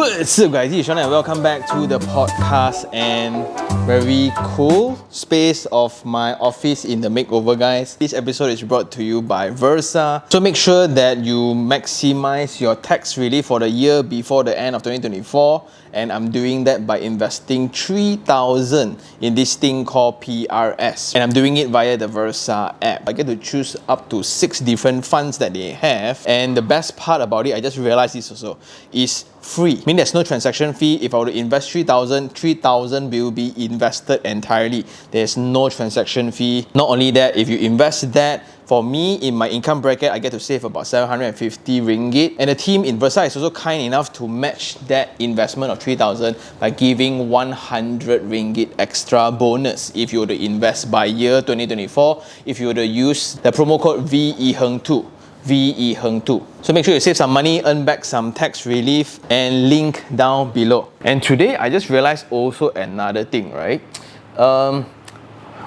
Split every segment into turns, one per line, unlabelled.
What's up guys, this is Sean and welcome back to the podcast and very cool space of my office in the makeover guys. This episode is brought to you by Versa. So make sure that you maximize your tax relief for the year before the end of 2024, and I'm doing that by investing 3,000 in this thing called PRS, and I'm doing it via the Versa app. I get to choose up to 6 different funds that they have, and the best part about it, I just realized this also, is free. I mean, there's no transaction fee. If I were to invest 3,000 will be invested entirely. There's no transaction fee. Not only that, if you invest that, for me, in my income bracket, I get to save about 750 ringgit. And the team in Versa is also kind enough to match that investment of 3,000 by giving 100 ringgit extra bonus if you were to invest by year 2024, if you were to use the promo code iherng2. iherng2. So make sure you save some money, earn back some tax relief, and link down below. And today, I just realized also another thing, right?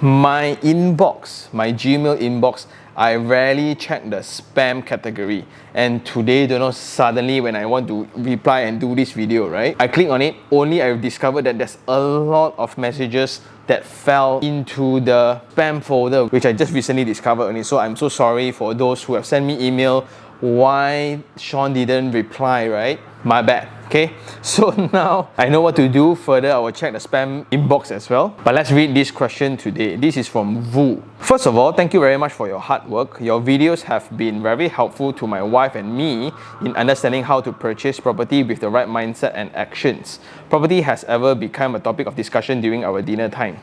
My inbox, my Gmail inbox, I rarely check the spam category. And today, don't know, suddenly when I want to reply and do this video, right? I click on it, only I've discovered that there's a lot of messages that fell into the spam folder, which I just recently discovered only. So I'm so sorry for those who have sent me email why Sean didn't reply, right? My bad, okay? So now I know what to do further. I will check the spam inbox as well. But let's read this question today. This is from Vu. First of all, thank you very much for your hard work. Your videos have been very helpful to my wife and me in understanding how to purchase property with the right mindset and actions. Property has ever become a topic of discussion during our dinner time.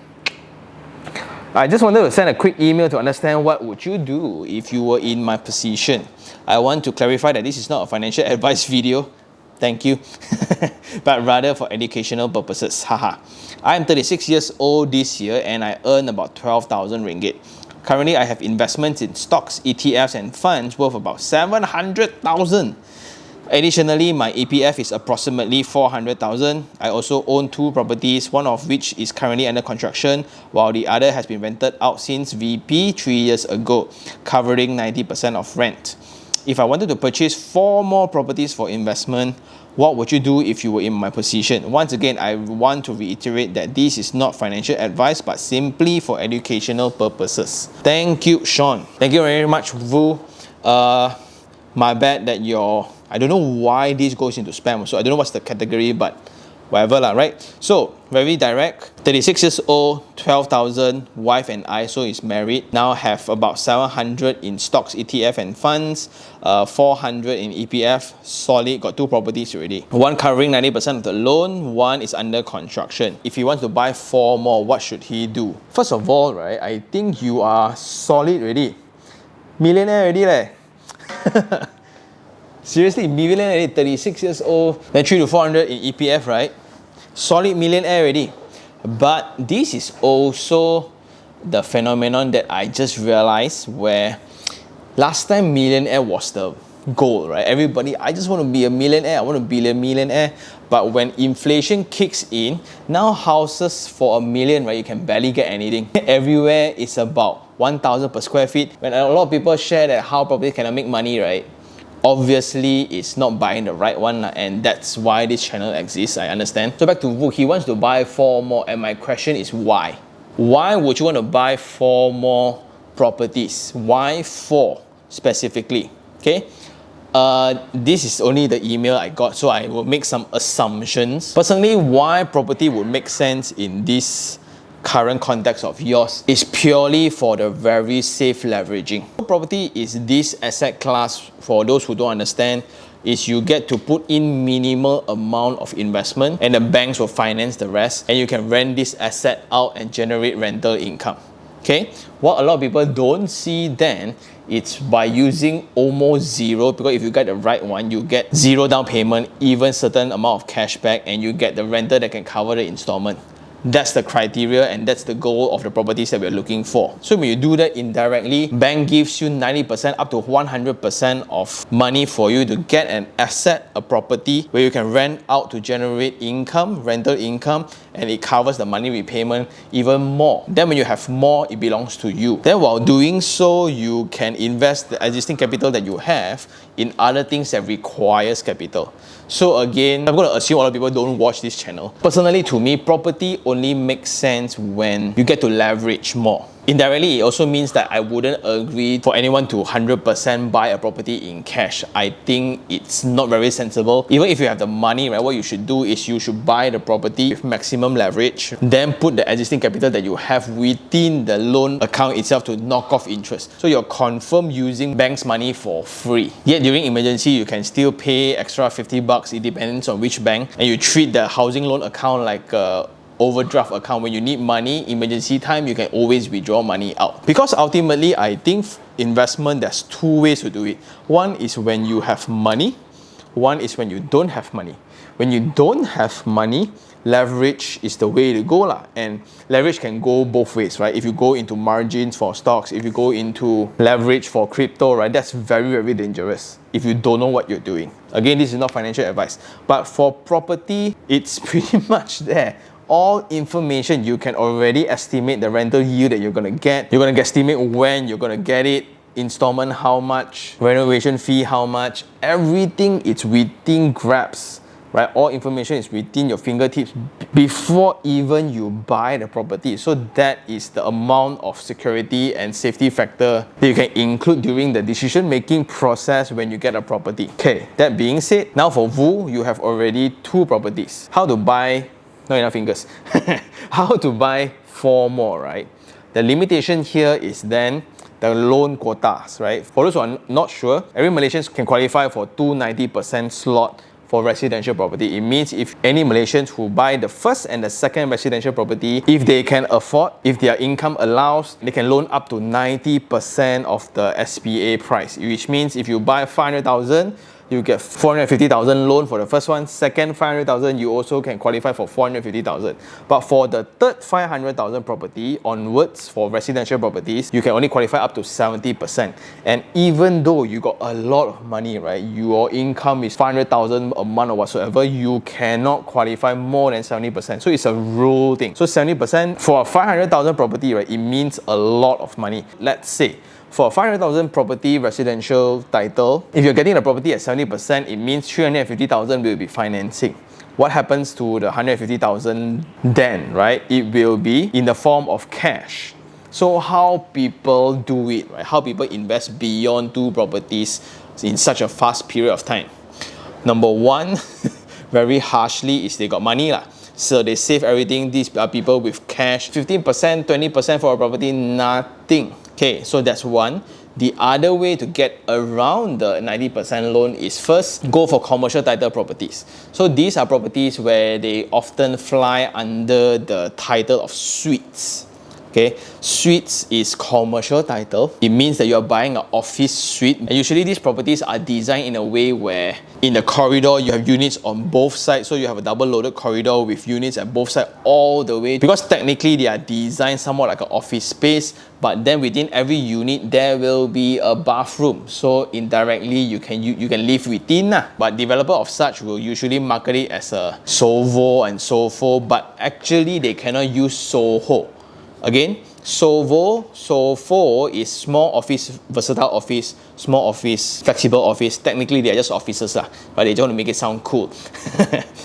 I just wanted to send a quick email to understand what would you do if you were in my position. I want to clarify that this is not a financial advice video. Thank you. But rather for educational purposes. Haha. I am 36 years old this year and I earn about 12,000 ringgit. Currently, I have investments in stocks, ETFs and funds worth about 700,000. Additionally, my APF is approximately 400,000. I also own 2 properties, one of which is currently under construction, while the other has been rented out since VP 3 years ago, covering 90% of rent. If I wanted to purchase 4 more properties for investment, what would you do if you were in my position? Once again, I want to reiterate that this is not financial advice, but simply for educational purposes. Thank you, Sean. Thank you very much, Vu. My bad that I don't know why this goes into spam. So I don't know what's the category, but whatever lah, right? So, very direct. 36 years old, 12,000, wife and I, so is married. Now have about 700 in stocks, ETF and funds, 400 in EPF, solid, got 2 properties already. One covering 90% of the loan, one is under construction. If he wants to buy 4 more, what should he do? First of all, right, I think you are solid already. Millionaire already leh. Seriously, millionaire already, 36 years old, then 300 to 400 in EPF, right? Solid millionaire already. But this is also the phenomenon that I just realized where last time millionaire was the goal, right? Everybody, I just want to be a millionaire, I want to be a millionaire. But when inflation kicks in, now houses for $1 million, right, you can barely get anything. Everywhere is about 1,000 per square feet. When a lot of people share that how property cannot make money, right? Obviously, it's not buying the right one, and that's why this channel exists, I understand. So back to Vu, he wants to buy 4 more, and my question is why? Why would you want to buy 4 more properties? Why 4 specifically? Okay? This is only the email I got, so I will make some assumptions. Personally, why property would make sense in this current context of yours is purely for the very safe leveraging. Property is this asset class, for those who don't understand, is you get to put in minimal amount of investment and the banks will finance the rest, and you can rent this asset out and generate rental income. Okay, what a lot of people don't see then, it's by using almost zero, because if you get the right one, you get 0 down payment, even certain amount of cashback, and you get the rental that can cover the installment. That's the criteria and that's the goal of the properties that we're looking for. So when you do that indirectly, bank gives you 90% up to 100% of money for you to get an asset, a property where you can rent out to generate income, rental income, and it covers the money repayment even more. Then when you have more, it belongs to you. Then while doing so, you can invest the existing capital that you have in other things that requires capital. So again, I'm going to assume a lot of people don't watch this channel. Personally, to me, property only makes sense when you get to leverage more. Indirectly, it also means that I wouldn't agree for anyone to 100% buy a property in cash. I think it's not very sensible. Even if you have the money, right, what you should do is you should buy the property with maximum leverage, then put the existing capital that you have within the loan account itself to knock off interest. So you're confirmed using bank's money for free. Yet during emergency, you can still pay extra 50 bucks. It depends on which bank, and you treat the housing loan account like a overdraft account. When you need money, emergency time, you can always withdraw money out. Because ultimately, I think investment, there's two ways to do it. One is when you have money. One is when you don't have money. When you don't have money, leverage is the way to go lah. And leverage can go both ways, right? If you go into margins for stocks, if you go into leverage for crypto, right, that's very, very dangerous if you don't know what you're doing. Again, this is not financial advice. But for property, it's pretty much there. All information, you can already estimate the rental yield that you're going to get. You're going to guesstimate when you're going to get it, installment how much, renovation fee how much. Everything is within grabs, right? All information is within your fingertips before even you buy the property. So that is the amount of security and safety factor that you can include during the decision-making process when you get a property. Okay, that being said, now for Vu, you have already 2 properties. How to buy, not enough fingers. How to buy 4 more, right? The limitation here is then the loan quotas, right? For those who are not sure, every Malaysian can qualify for 290% slot for residential property. It means if any Malaysians who buy the first and the second residential property, if they can afford, if their income allows, they can loan up to 90% of the SPA price, which means if you buy 500,000, you get 450,000 loan for the first one. Second 500,000, you also can qualify for 450,000. But for the third 500,000 property onwards for residential properties, you can only qualify up to 70%. And even though you got a lot of money, right, your income is 500,000 a month or whatsoever, you cannot qualify more than 70%. So it's a rule thing. So 70% for a 500,000 property, right, it means a lot of money. Let's say for a 500,000 property residential title, if you're getting the property at 70%, it means 350,000 will be financing. What happens to the 150,000 then, right? It will be in the form of cash. So how people do it, right? How people invest beyond 2 properties in such a fast period of time. Number 1, very harshly, is they got money lah. So they save everything. These are people with cash. 15%, 20% for a property, nothing. Okay, so that's one. The other way to get around the 90% loan is first, go for commercial title properties. So these are properties where they often fly under the title of suites. Okay, suites is commercial title. It means that you are buying an office suite. And usually these properties are designed in a way where in the corridor you have units on both sides. So you have a double loaded corridor with units at both sides all the way. Because technically they are designed somewhat like an office space, but then within every unit there will be a bathroom. So indirectly you can live within. But developer of such will usually market it as a SOVO and SOFO, but actually they cannot use SOHO. Again, SOFO is small office, versatile office, small office, flexible office. Technically, they are just offices, but they just want to make it sound cool.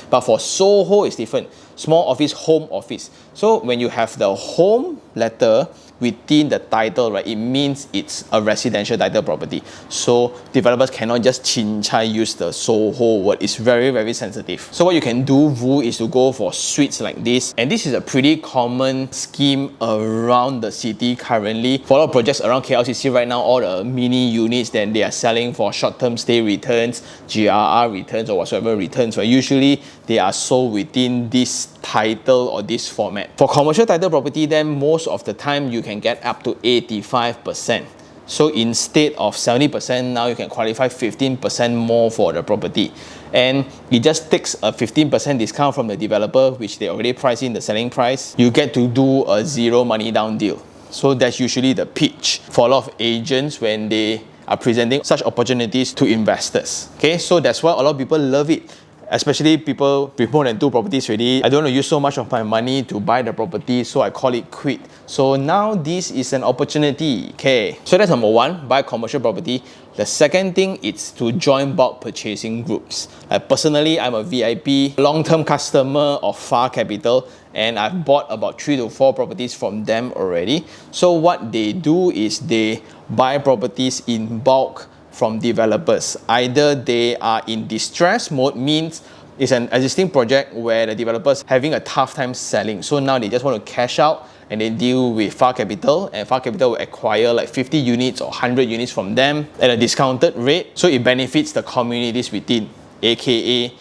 But for SOHO, it's different. Small office, home office. So when you have the home letter within the title, right, it means it's a residential title property. So developers cannot just chin-chai use the SOHO word. It's very, very sensitive. So what you can do, Vu, is to go for suites like this. And this is a pretty common scheme around the city currently. For a lot of projects around KLCC right now, all the mini units that they are selling for short-term stay returns, GRR returns, or whatsoever returns, right, usually they are sold within this title or this format. For commercial title property, then most of the time you can get up to 85%. So instead of 70%, now you can qualify 15% more for the property. And it just takes a 15% discount from the developer, which they already priced in the selling price. You get to do a 0 money down deal. So that's usually the pitch for a lot of agents when they are presenting such opportunities to investors. Okay, so that's why a lot of people love it. especially people with more than 2 properties already. I don't want to use so much of my money to buy the property, so I call it quit. So now this is an opportunity. Okay, so that's number 1, buy commercial property. The second thing is to join bulk purchasing groups. Personally, I'm a VIP, long-term customer of Far Capital, and I've bought about 3 to 4 properties from them already. So what they do is they buy properties in bulk from developers. Either they are in distress mode, means it's an existing project where the developer's having a tough time selling. So now they just want to cash out and they deal with Far Capital, and Far Capital will acquire like 50 units or 100 units from them at a discounted rate. So it benefits the communities within, aka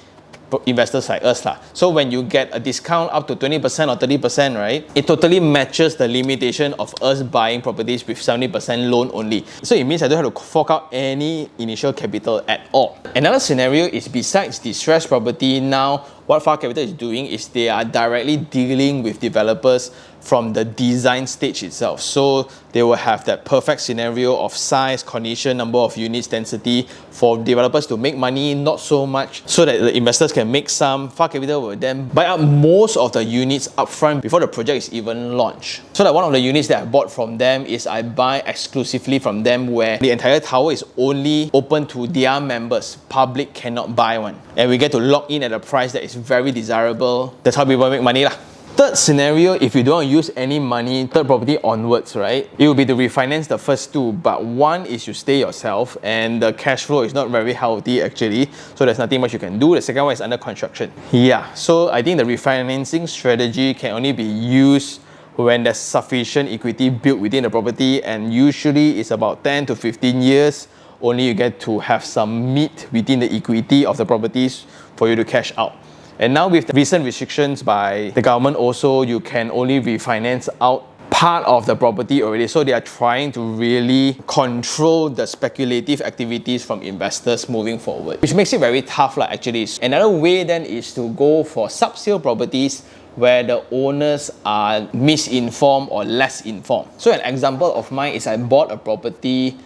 investors like us lah. So when you get a discount up to 20% or 30%, right, it totally matches the limitation of us buying properties with 70% loan only. So it means I don't have to fork out any initial capital at all. Another scenario is, besides distressed property, now what Far Capital is doing is they are directly dealing with developers from the design stage itself. So they will have that perfect scenario of size, condition, number of units, density for developers to make money, not so much so that the investors can make some. Far Capital will then buy up most of the units upfront before the project is even launched. So that one of the units that I bought from them is I buy exclusively from them, where the entire tower is only open to their members. Public cannot buy one. And we get to lock in at a price that is very desirable. That's how people make money lah. Third scenario, if you don't use any money, third property onwards, right, it will be to refinance the first 2, but one is you stay yourself and the cash flow is not very healthy actually, so there's nothing much you can do. The second one is under construction. Yeah, so I think the refinancing strategy can only be used when there's sufficient equity built within the property, and usually it's about 10 to 15 years. Only you get to have some meat within the equity of the properties for you to cash out. And now with the recent restrictions by the government also, you can only refinance out part of the property already. So they are trying to really control the speculative activities from investors moving forward, which makes it very tough actually. Another way then is to go for sub-sale properties where the owners are misinformed or less informed. So an example of mine is I bought a property.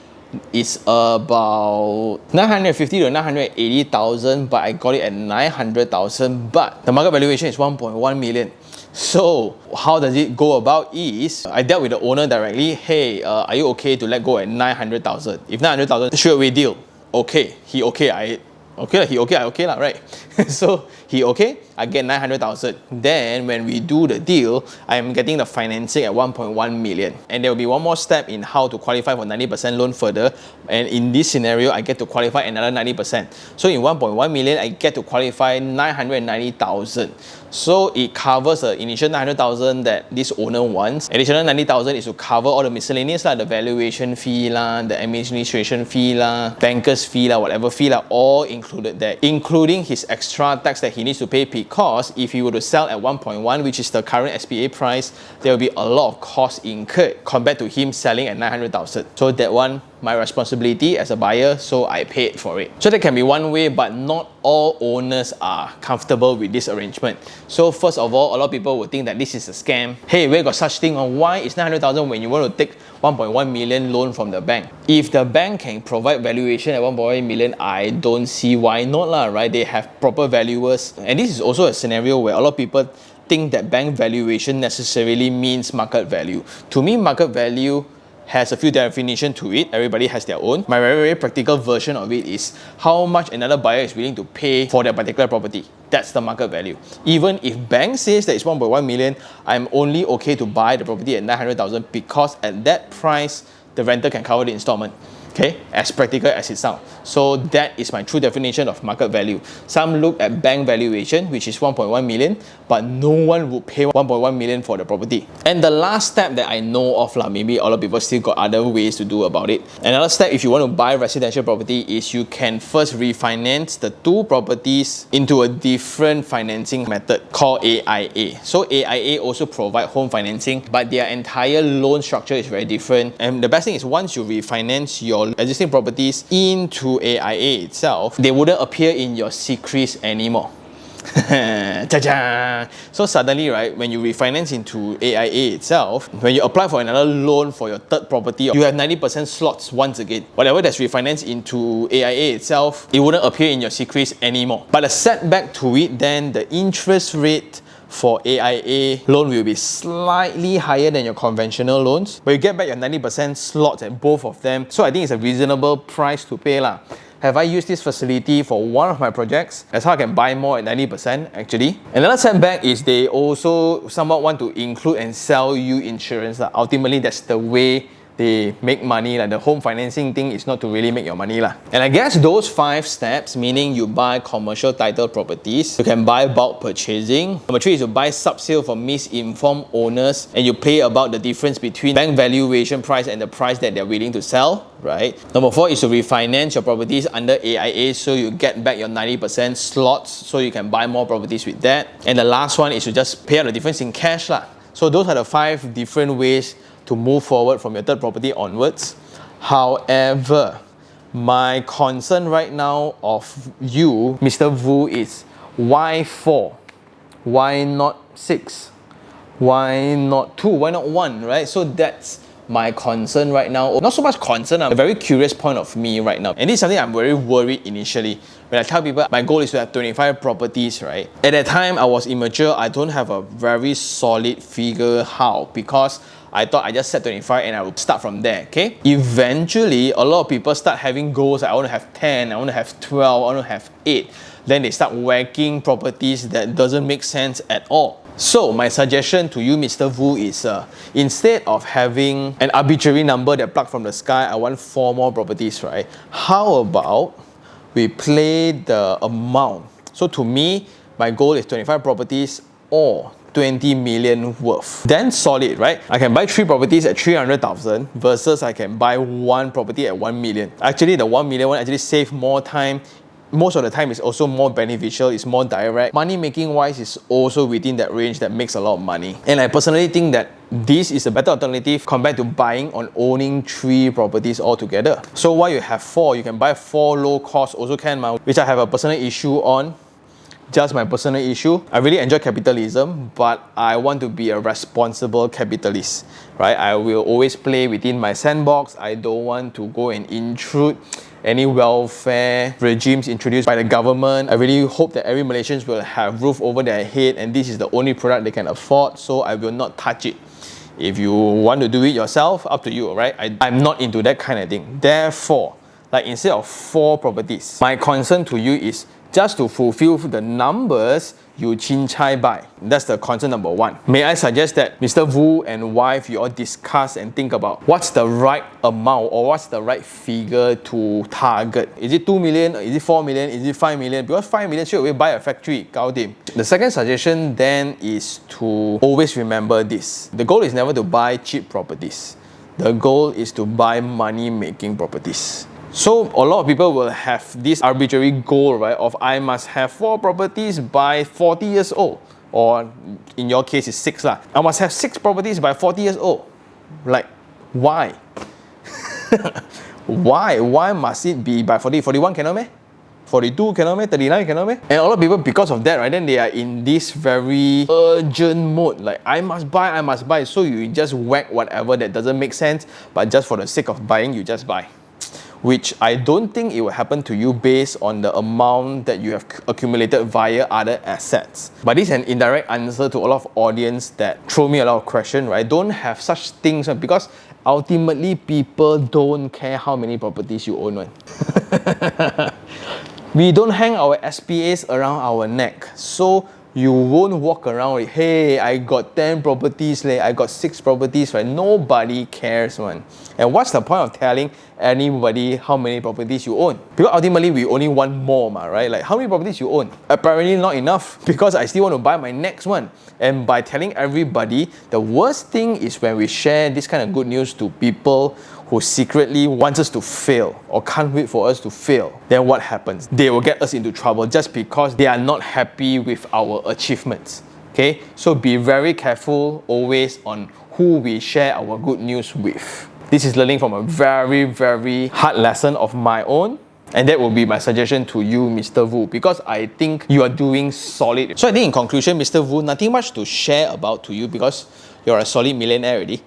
It's about 950 to 980,000, but I got it at 900,000, but the market valuation is 1.1 million. So how does it go about is, I dealt with the owner directly. Hey, are you okay to let go at 900,000? If 900,000, sure, we deal. Okay, he okay, I okay lah, right? So he okay, I get 900,000. Then when we do the deal, I am getting the financing at 1.1 million. And there will be one more step in how to qualify for 90% loan further. And in this scenario, I get to qualify another 90%. So in 1.1 million, I get to qualify 990,000. So it covers the initial 900,000 that this owner wants. Additional 90,000 is to cover all the miscellaneous the valuation fee the administration fee banker's fee whatever fee all included there, including his extra tax that he needs to pay, because if he were to sell at 1.1, which is the current SPA price, there will be a lot of costs incurred compared to him selling at 900,000. So that one, my responsibility as a buyer, so I paid for it. So that can be one way, but not all owners are comfortable with this arrangement. So first of all, a lot of people would think that this is a scam. Hey, where got such thing? Or why is 900,000 when you want to take 1.1 million loan from the bank? If the bank can provide valuation at 1.1 million, I don't see why not lah, right? They have proper valuers. And this is also a scenario where a lot of people think that bank valuation necessarily means market value. To me, market value has a few definitions to it. Everybody has their own. My very practical version of it is how much another buyer is willing to pay for that particular property. That's the market value. Even if bank says that it's 1.1 million, I'm only okay to buy the property at 900,000 because at that price, the renter can cover the installment. Okay, as practical as it sounds. So that is my true definition of market value. Some look at bank valuation, which is 1.1 million, but no one would pay 1.1 million for the property. And the last step that I know of, maybe a lot of people still got other ways to do about it. Another step, if you want to buy residential property, is you can first refinance the 2 properties into a different financing method called AIA. So AIA also provide home financing, but their entire loan structure is very different. And the best thing is, once you refinance your existing properties into AIA itself, they wouldn't appear in your CRIS anymore. So suddenly, right, when you refinance into AIA itself, when you apply for another loan for your third property, you have 90% slots once again. Whatever that's refinanced into AIA itself, it wouldn't appear in your secrets anymore. But a setback to it, then the interest rate for AIA loan will be slightly higher than your conventional loans, but you get back your 90% slots at both of them. So I think it's a reasonable price to pay lah. Have I used this facility for one of my projects? That's how I can buy more at 90% actually. Another setback is they also somewhat want to include and sell you insurance. Ultimately, that's the way they make money. Like the home financing thing is not to really make your money lah. And I guess those 5 steps, meaning you buy commercial title properties, you can buy bulk purchasing. Number 3 is you buy sub-sale from misinformed owners, and you pay about the difference between bank valuation price and the price that they're willing to sell, right? Number 4 is to refinance your properties under AIA, so you get back your 90% slots, so you can buy more properties with that. And the last one is to just pay out the difference in cash lah. So those are the 5 different ways to move forward from your third property onwards. However, my concern right now of you, Mr. Vu, is why 4? Why not 6? Why not 2? Why not 1, right? So that's my concern right now. Not so much concern, a very curious point of me right now. And this is something I'm very worried initially. When I tell people my goal is to have 25 properties, right? At that time, I was immature. I don't have a very solid figure how, because I thought I just set 25 and I would start from there, okay? Eventually, a lot of people start having goals. I want to have 10, I want to have 12, I want to have 8. Then they start whacking properties that doesn't make sense at all. So my suggestion to you, Mr. Vu, is instead of having an arbitrary number that plucked from the sky, I want 4 more properties, right? How about we play the amount? So to me, my goal is 25 properties or 20 million worth. Then solid, right? I can buy 3 properties at 300,000 versus I can buy 1 property at 1 million. Actually, the 1 million one actually save more time. Most of the time it's also more beneficial, it's more direct. Money making wise is also within that range that makes a lot of money. And I personally think that this is a better alternative compared to buying or owning 3 properties altogether. So while you have 4, you can buy 4 low cost also can, which I have a personal issue on. Just my personal issue. I really enjoy capitalism, but I want to be a responsible capitalist, right? I will always play within my sandbox. I don't want to go and intrude any welfare regimes introduced by the government. I really hope that every Malaysian will have roof over their head, and this is the only product they can afford, so I will not touch it. If you want to do it yourself, up to you, right? I'm not into that kind of thing. Therefore, like instead of 4 properties, my concern to you is just to fulfill the numbers you chin-chai by. That's the concern number 1. May I suggest that Mr. Vu and wife, you all discuss and think about what's the right amount or what's the right figure to target. Is it 2 million? Is it 4 million? Is it 5 million? Because 5 million straight away buy a factory, gao dim. The second suggestion then is to always remember this. The goal is never to buy cheap properties. The goal is to buy money-making properties. So a lot of people will have this arbitrary goal, right, of I must have 4 properties by 40 years old, or in your case it's 6 lah. I must have 6 properties by 40 years old. Like, why? Why must it be by 40? 41 cannot meh? 42 cannot meh? 39 cannot meh? And a lot of people, because of that, right, then they are in this very urgent mode, like I must buy, so you just whack whatever that doesn't make sense, but just for the sake of buying, you just buy. Which I don't think it will happen to you based on the amount that you have accumulated via other assets. But this is an indirect answer to a lot of audience that throw me a lot of questions, right? Don't have such things, because ultimately people don't care how many properties you own. Right? We don't hang our SPAs around our neck, so you won't walk around with, hey, I got 10 properties, I got 6 properties, right? Nobody cares, man. And what's the point of telling anybody how many properties you own? Because ultimately, we only want more, right? Like, how many properties you own? Apparently not enough, because I still want to buy my next one. And by telling everybody, the worst thing is when we share this kind of good news to people who secretly want us to fail or can't wait for us to fail. Then what happens? They will get us into trouble just because they are not happy with our achievements. Okay? So be very careful always on who we share our good news with. This is learning from a very, very hard lesson of my own. And that will be my suggestion to you, Mr. Vu, because I think you are doing solid. So I think in conclusion, Mr. Vu, nothing much to share about to you because you're a solid millionaire already.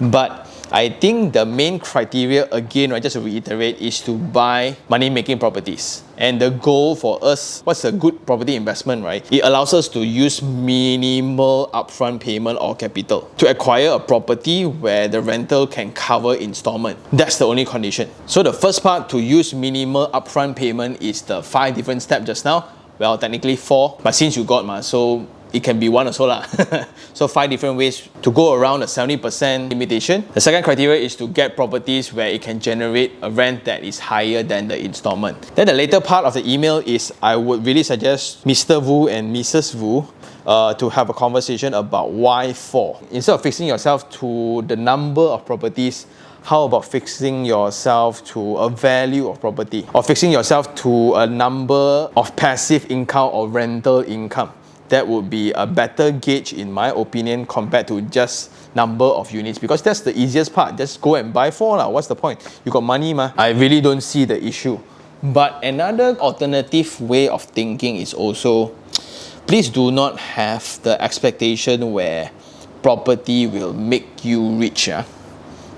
But I think the main criteria, again, right, just to reiterate, is to buy money-making properties. And the goal for us, what's a good property investment, right? It allows us to use minimal upfront payment or capital to acquire a property where the rental can cover installment. That's the only condition. So the first part, to use minimal upfront payment, is the 5 different steps just now. Well, technically 4, but since you got so it can be 1 or so lah. So 5 different ways to go around the 70% limitation. The second criteria is to get properties where it can generate a rent that is higher than the installment. Then the later part of the email is I would really suggest Mr. Vu and Mrs. Vu to have a conversation about why 4. Instead of fixing yourself to the number of properties, how about fixing yourself to a value of property, or fixing yourself to a number of passive income or rental income? That would be a better gauge, in my opinion, compared to just number of units, because that's the easiest part. Just go and buy 4 lah. What's the point? You got money ma. I really don't see the issue. But another alternative way of thinking is also, please do not have the expectation where property will make you rich.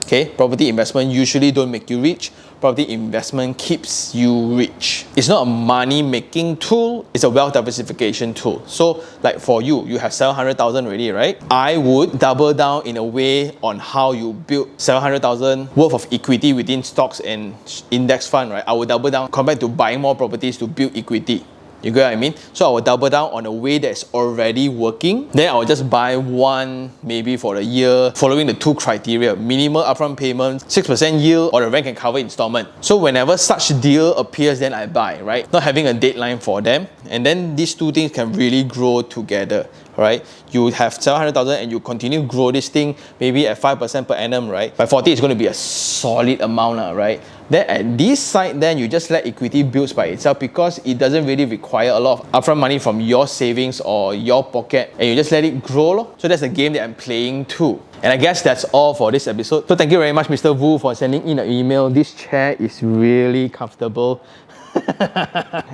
Okay, property investment usually don't make you rich. Property investment keeps you rich. It's not a money-making tool, it's a wealth diversification tool. So, like for you, you have 700,000 already, right? I would double down in a way on how you build 700,000 worth of equity within stocks and index fund, right? I would double down compared to buying more properties to build equity. You get what I mean? So I will double down on a way that's already working. Then I will just buy 1 maybe for a year, following the 2 criteria: minimal upfront payment, 6% yield, or the rent can cover installment. So whenever such deal appears, then I buy, right? Not having a deadline for them. And then these 2 things can really grow together, right? You have 700,000 and you continue to grow this thing maybe at 5% per annum, right? By 40, it's going to be a solid amount, right? Then at this side, then you just let equity build by itself, because it doesn't really require a lot of upfront money from your savings or your pocket, and you just let it grow. So that's the game that I'm playing too. And I guess that's all for this episode. So thank you very much, Mr. Vu, for sending in an email. This chair is really comfortable.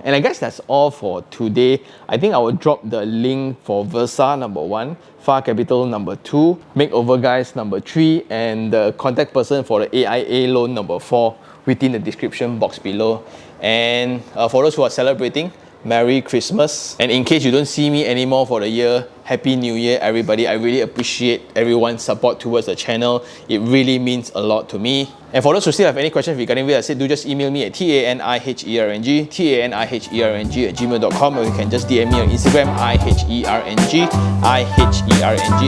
And I guess that's all for today. I think I will drop the link for Versa number 1, Far Capital number 2, Makeover Guys number 3, and the contact person for the AIA loan number 4 within the description box below. And for those who are celebrating, Merry Christmas. And in case you don't see me anymore for the year, Happy New Year, everybody. I really appreciate everyone's support towards the channel. It really means a lot to me. And for those who still have any questions regarding what I said, do just email me at taniherng@gmail.com, or you can just DM me on Instagram, iherng,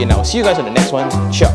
and I'll see you guys on the next one. Ciao.